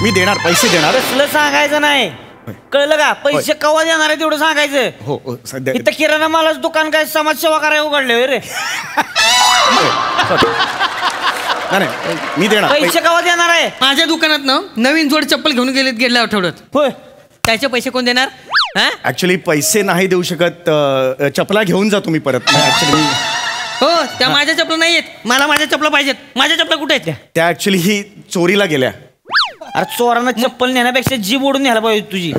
मी देणार, पैसे देणार. कसलं सांगायचं नाही, कळलं का? पैसे कवा देणार आहे तेवढं सांगायचं. हो सध्या इथं किराणा मालाच दुकान काय समाजसेवा करायला उघडले रे. नाही मी देणार. पैसे कवा देणार आहे? माझ्या दुकानात ना नवीन जोड चप्पल घेऊन गेल्या आठवड्यात. होय, त्याचे पैसे कोण देणार? ऍक्च्युली पैसे नाही देऊ शकत. चपला घेऊन जा तुम्ही परत. ऍक्च्युली हो, त्या माझ्या चपला नाही आहेत. मला माझ्या चपला पाहिजेत. माझ्या चपला कुठे आहेत? त्या ऍक्च्युली ही चोरीला गेल्या. अरे चोरांना चप्पल नेण्यापेक्षा जीभ ओढून न्यायला पाहिजे तुझी.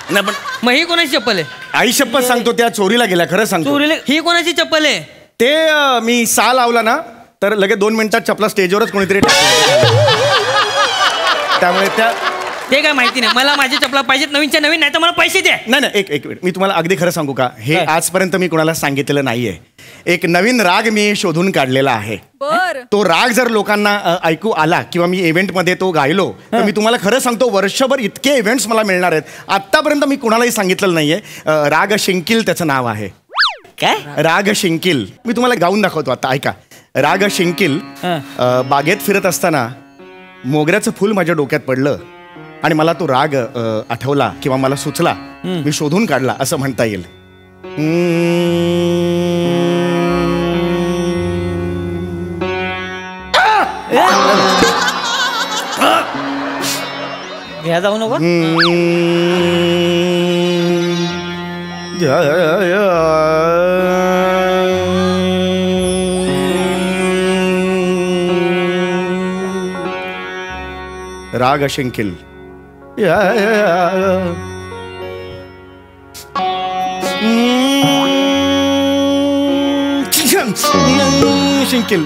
नाही पण मग ही कोणाची चप्पल आहे? आई शपथ सांगतो, त्या चोरीला गेल्या. खरं सांगतो. चोरीला ही कोणाची चप्पल आहे? ते मी सा लावला ना तर लगेच 2 मिनिटात चपला स्टेजवरच कोणीतरी त्यामुळे त्या ते काय माहिती नाही मला. माझी चपला पाहिजेत नवीनच्या नवीन, नाही तर मला पैसे द्या. नाही एक मिनिट, मी तुम्हाला अगदी खरं सांगू का? हे आजपर्यंत मी कोणाला सांगितलेलं नाहीये. एक नवीन राग मी शोधून काढलेला आहे. तो राग जर लोकांना ऐकू आला किंवा मी इव्हेंटमध्ये तो गायलो तर मी तुम्हाला खरं सांगतो वर्षभर इतके इव्हेंट्स मला मिळणार आहेत. आत्तापर्यंत मी कोणालाही सांगितलेलं नाहीये. राग शिंकील त्याचं नाव आहे. काय? राग शिंकील. मी तुम्हाला गाऊन दाखवतो आता, ऐका. राग शिंकील. बागेत फिरत असताना मोगऱ्याचं फूल माझ्या डोक्यात पडलं आणि मला तो राग आठवला किंवा मला सुचला, मी शोधून काढला असं म्हणता येईल. घ्या जाऊ नको. राग शिंकील. शिंकील.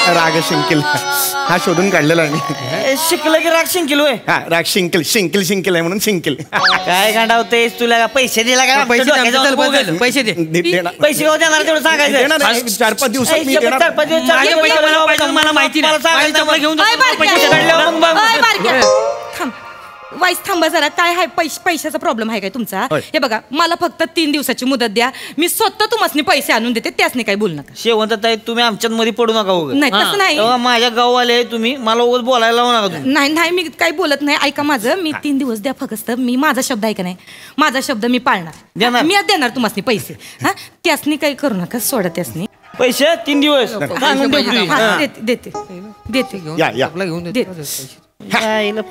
राग शिंकील हा शोधून काढलेला आहे. शिकलं की राग शिंकील होय. हा राग शिंकील शिंकील शिंकील आहे म्हणून शिंकील. काय गांडावतेस तुला? पैसे दिला का? पैसे दे. पैसे दे. पैसे कवा देणार तेवढं सांगायचं. 4-5 दिवसात मी देणार. 4-5 दिवस मला माहिती नाही. घेऊन वाईस थांबा जरा. काय आहे पैशाचा प्रॉब्लेम आहे काय तुमचा? हे बघा, मला फक्त 3 दिवसाची मुदत द्या. मी स्वतः तुम्हाला पैसे आणून देते. त्यासनी काही बोलू नका. शेवंतताई तुम्ही आमच्यात मध्ये पडू नका. नाही तसं नाही. माझ्या गाववाले तुम्ही मला उगाच बोलायला लावू नका तुम्ही. नाही मी काही बोलत नाही. ऐका माझं. मी 3 दिवस द्या फक्त. मी माझा शब्द ऐका नाही. माझा शब्द मी पाळणार. मी देणार तुम्हाला पैसे. हा, त्यासनी काही करू नका. सोडा त्यासनी पैसे. 3 दिवस देते.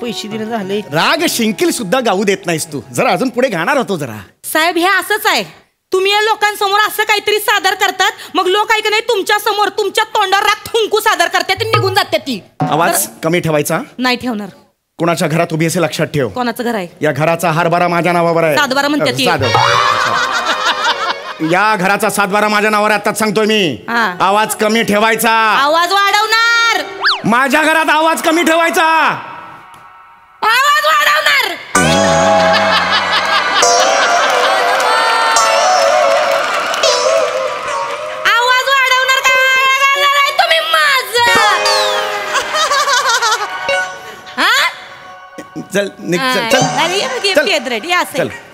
पैसे दिले झाले. राग शिंकील सुद्धा गाऊ देत नाहीस तू. जरा अजून पुढे गाणार होतो जरा. साहेब, हे असंच आहे. तुम्ही या लोकांसमोर असं काहीतरी सादर करतात, मग लोक ऐक नाही तुमच्या समोर तुमच्या तोंडावर राग थुंकू सादर करतात, निघून जातात. ती आवाज कमी ठेवायचा. नाही ठेवणार. कोणाच्या घरात उभी असे लक्षात ठेव. कोणाचं घर आहे? या घराचा हारबारा माझ्या नावावर आहे. 7-12 म्हणतात. या घराचा 7-12 माझ्या नावावर आताच सांगतोय मी. आवाज कमी ठेवायचा. आवाज वाढवणार. माझ्या घरात आवाज कमी ठेवायचा. आवाज वाढवणार. आवाज वाढवणार काय तुम्ही माझं? चल निघ. चल पेदरेट या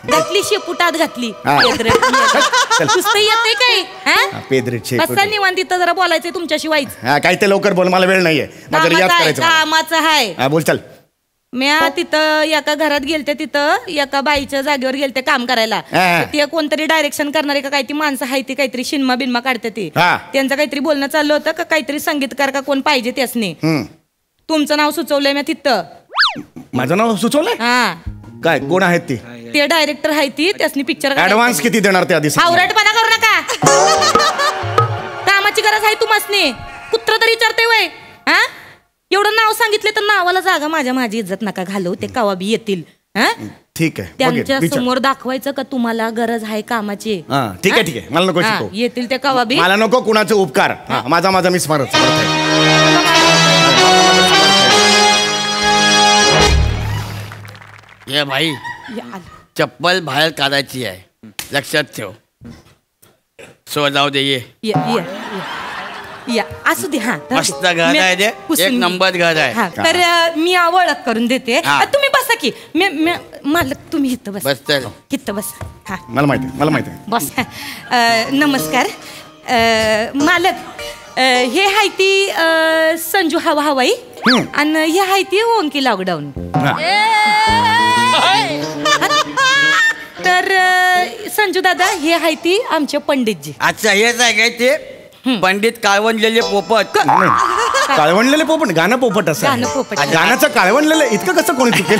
घातली शेपुटात घातली. नुसतं येते काय? पेदरेट कसं निवांत तिथं जरा बोलायचंय तुमच्याशिवाय. काय ते लवकर बोल, मला वेळ नाहीये. कामाचं आहे. बोल चल. म्या तिथं एका घरात गेलते. तिथं एका बाईच्या जागेवर गेलते काम करायला. ती कोणतरी डायरेक्शन करणारे का काही ती माणसं आहे. ती काहीतरी शिनमा बिनमा काढते. ती त्यांचं काहीतरी बोलणं चाललं होतं का काहीतरी संगीतकार का कोण पाहिजे त्यासनी. तुमचं नाव सुचवलंय म्या तिथं. माझं नाव सुचवलंय? हा. काय कोण आहेत ती? ते डायरेक्टर आहे. ती त्यासनी पिक्चर. ऍडव्हान्स किती देणार ते आधी? आवरटपणा करू नका. कामाची गरज आहे तुम्हासनी. कुत्र तरी विचारते वय. हा, एवढं नाव सांगितले तर नावाला जागा माझी इज्जत नका घालू. ते कवा बी येतील. ठीक आहे. त्यांच्या समोर दाखवायचं का तुम्हाला गरज आहे कामाची. ठीक आहे. मला नको शिकवू. येतील ते कवा बी. मला नको कुणाचे उपकार. माझा मी स्मरत. ये भाई, चप्पल बाहेर काढायची आहे. लक्षात ठेव. सो जाऊ दे. ये या असू दे. हा मस्त घर आहे ते, एक नंबर घर आहे. हा तर मी ओळख करून देते. तुम्ही बसा की. मालक तुम्ही इथं बस. इथं बस. हा मला माहिती आहे. बस. नमस्कार मालक. हे हाय ती संजू हवाई आणि हे हाय ती ओंकी लॉकडाऊन. तर संजू दादा हे हाय ती आमचे पंडितजी. अच्छा हेच आहे काय ते पंडित काळवंडलेले पोपट. काळवंडलेले पोपट गाणं पोपट असं गाणं पोपट. गाण्याचं काळवंडलेलं इतकं कसं कोणी चुकेल.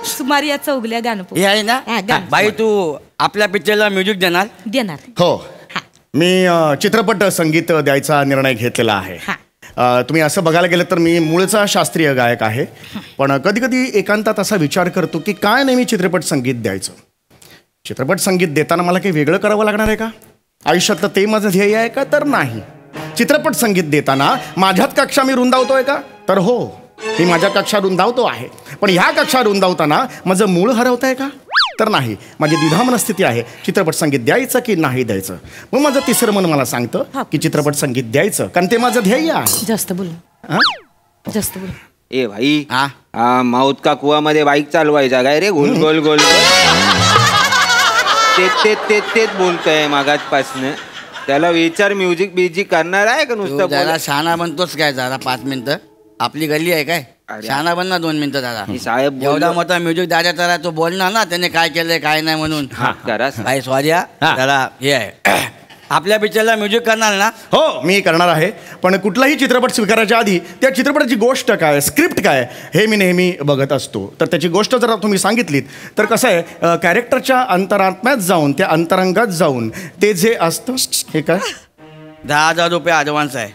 सुमार या चौगल्या गाणं पोपट. हे आहे ना बाई तू आपल्या पिक्चरला म्युझिक देणार. हो मी चित्रपट संगीत द्यायचा निर्णय घेतलेला आहे. तुम्ही असं बघायला गेलं तर मी मूळचा शास्त्रीय गायक आहे, पण कधी कधी एकांतात असा विचार करतो की काय नेहमी चित्रपट संगीत द्यायचं. चित्रपट संगीत देताना मला काही वेगळं करावं लागणार आहे का आयुष्यातलं, ते माझं ध्येय आहे का तर नाही. चित्रपट संगीत देताना माझ्याच कक्षा मी रुंदावतोय का तर हो, मी माझ्या कक्षा रुंदावतो आहे, पण ह्या कक्षा रुंदावताना माझं मूळ हरवत आहे का तर नाही. माझी द्विधा मनस्थिती आहे, चित्रपट संगीत द्यायचं की नाही द्यायचं. मग माझं तिसरं मन मला सांगतं की चित्रपट संगीत द्यायचं, कारण ते माझं ध्येय आहे. जास्त बोल. ए भाई माऊत का कुवा मध्ये बाईक चालवायचा काय रे गोल गोल गोल. तेच बोलतोय मागासपासनं. त्याला विचार म्युझिक बिझिक करणार आहे का नुसतं. जरा शहाणा बनतोच काय जरा 5 मिनिटं. आपली गल्ली आहे काय. शहाणा बन ना 2 मिनिटं दादा. साहेब एवढा मोठा म्युझिक दादा तर तो बोलणार ना त्याने काय केलंय काय नाही म्हणून. भाई स्वाद्या त्याला हे आहे आपल्या पिक्चरला म्युझिक करणार ना. हो मी करणार आहे, पण कुठलाही चित्रपट स्वीकारायच्या आधी त्या चित्रपटाची गोष्ट काय, स्क्रिप्ट काय हे मी नेहमी बघत असतो. तर त्याची गोष्ट जर तुम्ही सांगितलीत तर कसं आहे, कॅरेक्टरच्या अंतरात्म्यात जाऊन त्या अंतरंगात जाऊन ते जे असतं हे काय 10,000 रुपये ॲडव्हान्स आहे.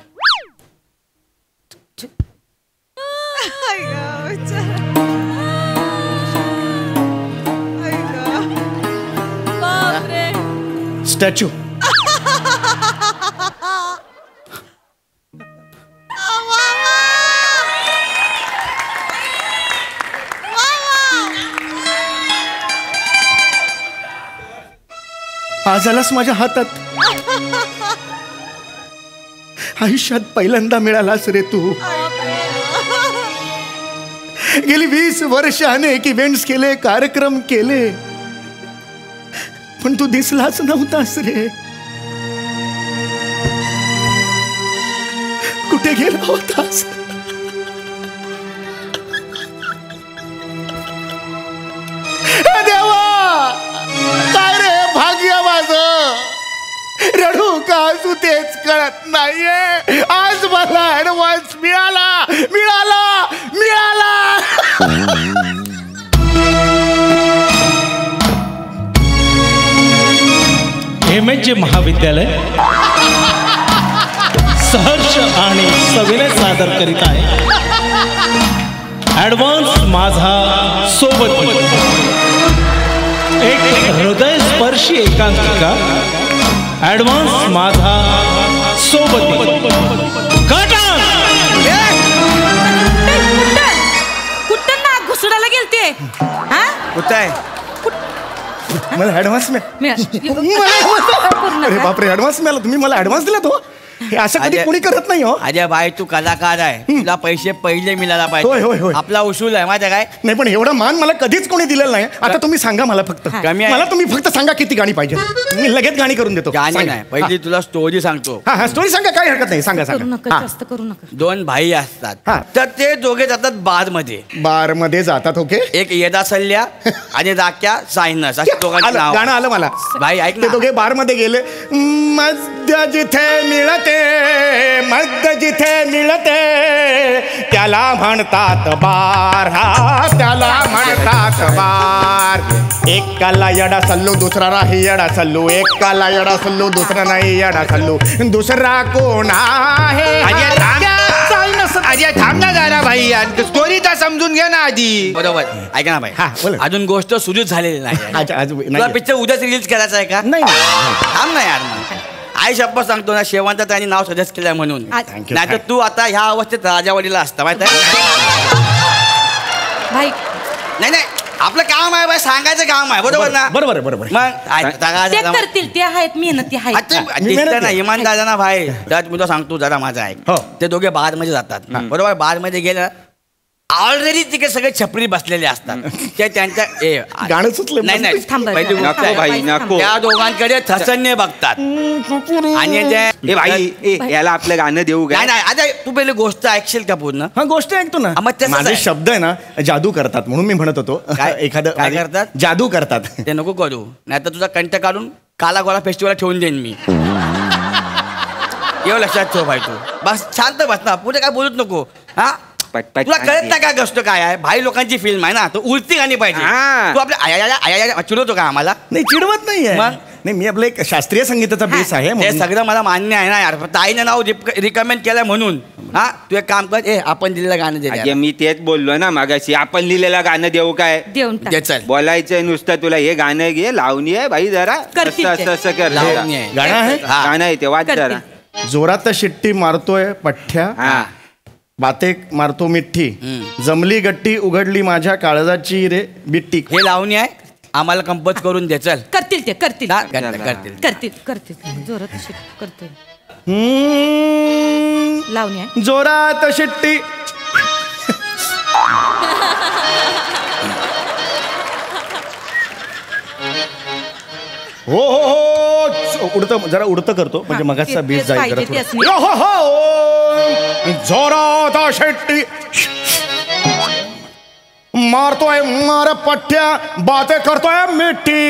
स्टॅच्यू. आज आलास माझ्या हातात. आयुष्यात पहिल्यांदा मिळालास रे तू. गेली 20 वर्ष अनेक इव्हेंट्स केले, कार्यक्रम केले, पण तू दिसलाच नव्हतास रे. कुठे गेला होतास. देवा काय रे भाग्य माझं. रडू का असू तेच कळत नाहीये. आज मला ऍडव्हान्स मिळाला. MSG महाविद्यालय सहर्ष आणि सविनय सादर करीत आहे ॲडव्हान्स माझा सोबत. एक हृदयस्पर्शी एकांकिका ॲडव्हान्स माझा सोबत. कुठं नाक घुसडायला गेलते. कुठं आहे मला ऍडव्हान्स अरे बापरे ऍडव्हान्स मिळाला. तुम्ही मला ऍडव्हान्स दिला तो. हे असं कधी कोणी करत नाही हो. अरे बाई तू कलाकार आहे, तुला पैसे पहिले मिळायला होय, होय, पाहिजे. होय. आपला उसूल आहे माहिती काय. नाही पण एवढा मान मला कधीच कोणी दिलेला नाही. आता तुम्ही सांगा मला फक्त. कमी आहे. मला तुम्ही फक्त सांगा किती गाणी पाहिजे, मी लगेच गाणी करून देतो. गाणी सांगा. नाही पहिली तुला स्टोरी सांगतो. हा स्टोरी सांगा, काही हरकत नाही. सांगा करू नका, सांगा. जास्त करू नका. 2 भाई असतात, हा. तर ते दोघे जातात बार मध्ये. बार मध्ये जातात. ओके. एक येदा सल्ल्या आणि राख्या सायनस अशी दोघांची नाव. गाणं आलं मला. भाई ऐक ते ना. दोघे बार मध्ये गेले. मद्य जिथे मिळते, मद्य जिथे मिळते त्याला म्हणतात बार. हा त्याला म्हणतात बार. एकाला येडा सल्लू दुसरा नाही येडा सल्लू. एकाला येडा सल्लू दुसरा नाही येडा सल्लू. दुसरा कोण आहे. अजय थांब ना जरा भाई, स्टोरी तर समजून घ्या ना आधी. बरोबर ऐका ना भाई. हा, बोला. अजून गोष्ट सुरूच झालेली नाही. आज तुला नाही. पिक्चर उद्याच रिलीज करायचा आहे का. नाही. थांब ना यार मग. आई शप्पथ सांगतो ना, शेवंत त्यांनी नाव सजेस्ट केलंय म्हणून. Thank you. नाही तर तू आता ह्या अवस्थेत राजावाडीला असता माहिती आहे. भाई नाही आपलं काम आहे बाई, सांगायचं काम आहे, बरोबर ना? बरोबर आहे, बरोबर आहे. मग ते करतील, ते आहेत मेहनती आहेत. ना इमानदार ना भाई. तर मी तुला सांगतो जरा माझा आहे. हो. ते दोघे बार मध्ये जातात बरोबर. बार मध्ये गेलं ऑलरेडी तिकडे सगळे छपरी बसलेले असतात. ते त्यांच्या गाणं सुचलं. नाही नाही थांबा. पहिली गोष्ट नको आहे, भाई, नको. त्या दोघांकडे थसन्य बघतात आणि ए भाई, याला आपलं गाणं देऊ नाही का? नाही आता तू पहिली गोष्ट ऐकशील का पूर्ण? हा गोष्ट ऐकतो ना. मग तसंच माझे आहे. शब्द आहे ना जादू करतात म्हणून मी म्हणत होतो. काय? एखादं काय करतात? जादू करतात. ते नको करू, नाही तर तुझा कंठ काढून काला गोळा फेस्टिवल ठेवून देईन मी. एवढं लक्षात ठेव भाई. तू बस शांत बस ना, पुढे काय बोलूच नको. हा पटपट तुला कळत नाही काय गोष्ट काय आहे? भाई लोकांची फिल्म आहे ना, तो उलटी गाणी पाहिजे. हा. तू आपल्या आया चिडवतो का आम्हाला? नाही चिडवत नाहीये. मग? नाही मी आपलं एक शास्त्रीय संगीताचा बेस आहे हे म्हणून. सगळं मला मान्य आहे ना यार, फक्त आईने नाव रिकमेंड केलं म्हणून. हा तू एक काम कर, आपण दिलेलं गाणं अगे दे. मी तेच बोललो ना मागाशी, आपण लिहिलेलं गाणं देऊ काय? देऊन टाक. दे चल. बोलायचंय नुसतं तुला, हे गाणं घे, लावणी आहे भाई जरा करतील असं ते. असं कर. लावणी आहे. गाणं आहे? हा. गाणं आहे ते, वाच करतील. जरा. जोरात शिट्टी मारतोय पठ्ठ्या, हा बाते मारतो मिठ्ठी, जमली गट्टी उघडली माझ्या काळजाची रे बिट्टी. हे लावणी आहे, आम्हाला कंपोज करून दे चल. करतील ते, करतील हा, करतील. करतील करतील जोरात करतील. हम्म, लावणी आहे. जोरात शिट्टी हो हो हो उडतं, जरा उडतं करतो म्हणजे हा, मगाचा ते- बीज तेच जाईल पाहिजे, जरा तेच थोडं. हो हो हो जोरात शिट्टी मारतोय मार पठ्ठ्या, बाते करतोय मिठी,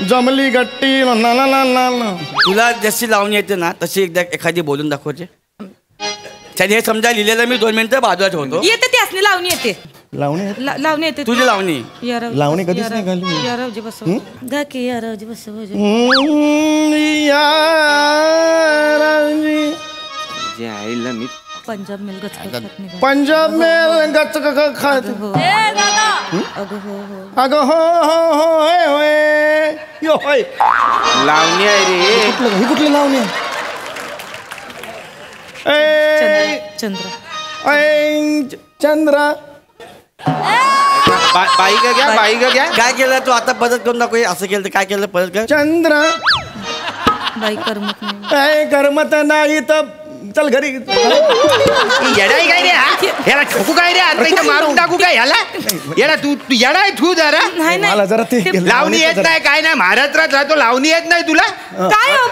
जमली गट्टी ला ला ला ला ला. तुला जशी लावणी येते ना तशी एकदा एखादी बोलून दाखवते. त्याने हे समजा लिहिलेलं मी 2 मिनिटं बाजूला ठेवतो. येते ते असणे लावणी येते. लावणी लावणी येते. तुझी लावणी लावणी कधीच नाही घालली मी. यारावजी बसव गा की यारावजी बसव. जे आईला मी पंजाब मेल गच पंजाब में गच खात अगं हो हो. अगं हो हो हो होय होय यो होय. लावणी आहे रे. ही कुठली लावणी आहे? ए, चंद्र ऐ, चंद्रा बाई का घ्या, बाई का घ्या. काय केलं तू आता परत करून दाखव. असं केलं तर काय केलं परत कर. चंद्र बाई करमत नाही. ऐ करमत नाही तर चल घरी. येडाय काय रे हा? याला ठोकू काय रे? आता इथं मारून टाकू काय ह्याला? येडा तू येडाय तू जरा. नाही मला जरा ते लावणी येत नाही काय नाही, महाराष्ट्रात राहतो, लावणी येत नाही तुला? काय हो,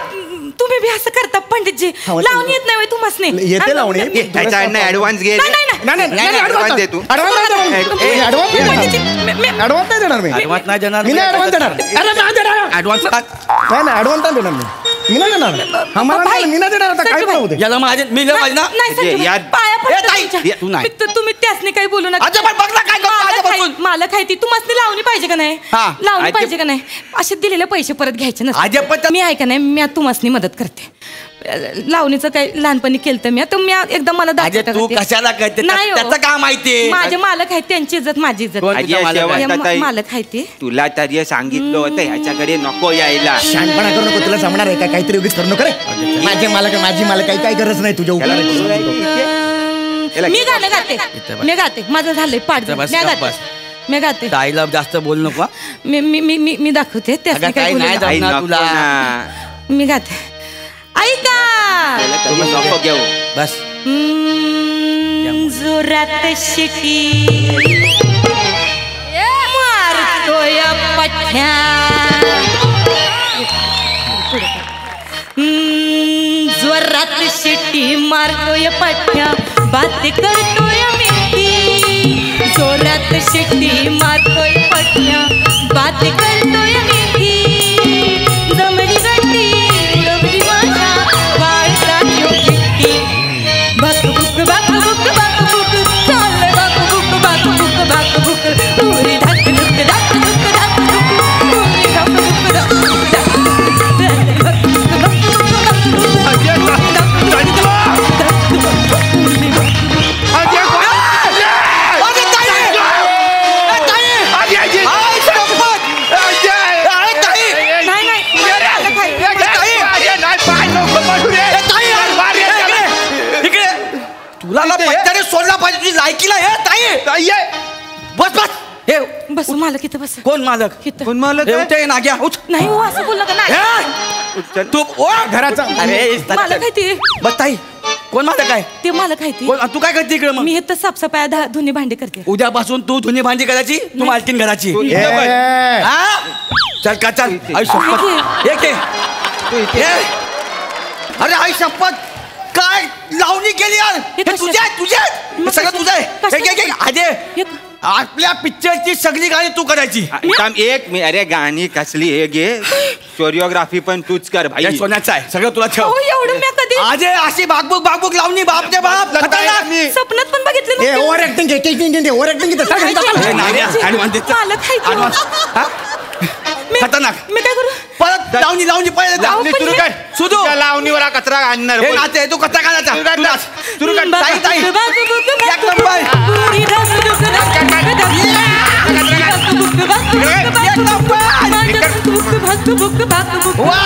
तुम्ही बी असं करता पंडितजी? लावणी येत नाही तुम्हाला? येते लावणी. त्याच्याकडनं ऍडव्हान्स घे. ऍडव्हान्स दे तू. ऍडव्हान्स नाही देणार मी. ऍडव्हान्स नाही देणार. मी नाही ऍडव्हान्स देणार. ऍडव्हान्स नाही नाही ऍडव्हान्स नाही देणार मी नाही देणार. आम्हाला नाही, मी नाही देणार. आता काय करू दे. याला माझे मी पाहिजे ना. तू नाही. तुम्ही त्यासने काही बोलू नका. अच्छा, पण बघ ना काय करतो आजपासून. मला खायती तुम्हाला लावणी पाहिजे का नाही? हा. लावणी आजी- पाहिजे का नाही? असे दिलेले पैसे परत घ्यायचे आजी, पण नसते. मी आहे का नाही, मी तुम्हाला मदत करते. लावणीचं काही लहानपणी केलं मी आता मी एकदा मला अजय, दाखवता तू का ते? कशाला करते? नाही हो. त्याचं काय माहिती? माझे मालक आहेत, त्यांची इज्जत माझी इज्जत. कोण? आजी, तुझा मालक आहे. शेवटचा ताई, मालक आहे ते. तुला तरी सांगितलं होतं ह्याच्याकडे नको यायला. शहाणपणा करू नको. तुला जमणार आहे का? काहीतरी उगीच करू नको रे. माझे मालक माझी मालक काही गरज नाही तुझ्या याला उपकाराची. बोलू राहिली तिथे? याला मी किती गाणं गाते. मी गाते. माझं झालंय पाठ. इथं बस, मी गप्प गाते. बस. मी गाते. ताईला जास्त बोल नको. मी मी मी मी मी दाखवते त्यासनी अगं, काही ताई बोलू नाही नका. आई, जमणार नको तुला. ना. मी गाते. ऐका त्याला तरी नको घेऊ. बस जोरात शिटी मारतोय पठ्ठ्या, जोरात शिटी मारतोय पठ्ठ्या, बात करतोय मिठी. जोरात शिटी मारतोय पठ्ठ्या, बात करतोय मिठी. जमली गट्टी उडवली माझ्या वाळसाची चिट्टी. बाकबुक बाकबुक बाकबुक चाललंय बाकबुक बाकबुक बाकबुक. उरी धाकधुक धाकधुक धाकधुक, उरी धाकधुक धाकधुक धाकधुक, बाकबुक तुला ना पट्ट्याने सोडला पाहिजे. तुझी लायकीला हे ताई. बस बस हे बस मालक इथं बस कोण मालक इथं. कोण मालक हे आहे? उठे नाग्या उठ नाही हो असं बोलला का नाही हे! तू ओ घराचा अरे मालक आहे ते बस ताई कोण मालक आहे ते मालक आहे ते कोण तू काय करते इकडे मग मी इथं साफसफाई धुनी भांडी करते उद्यापासून तू धुनी भांडी करायची तू मालकीन घराची तू इथं बस. ए, हा? चल का चल आई शपथ एक तू इथे हे! अरे आई शपथ काय लावणी केली यार हे कशात? तुझे आहे तुझे आहे. हे सगळं तुझं आहे कशात? एक, एक, एक. अजय आपल्या पिक्चरची सगळी गाणी तू करायची थांब एक मी अरे गाणी कसली हे घे कोरिओग्राफी पण तूच कर भाई हे सोन्याचं आहे सगळं तुला ठेव हो एवढं मी कधी अजय अशी भागबुक लावणी बाप रे बाप खतरनाक. स्वप्नात पण बघितलं ए नव्हतं. ओव्हर ऍक्टिंग ओव्हर ऍक्टिंग हे नाग्या, advance देतो. मालक आहे ते. Advance. हा? खतरनाक मी काय करू परत लावणी पहिले लावणी सुरू कर सुधू. तुझ्या लावणीवर हा कचरा आणणार हे बोल. नाचे तू कसा कानाचा सुरू कर, तू नाच. सुरू कर. ताई ताई एक नंबर वा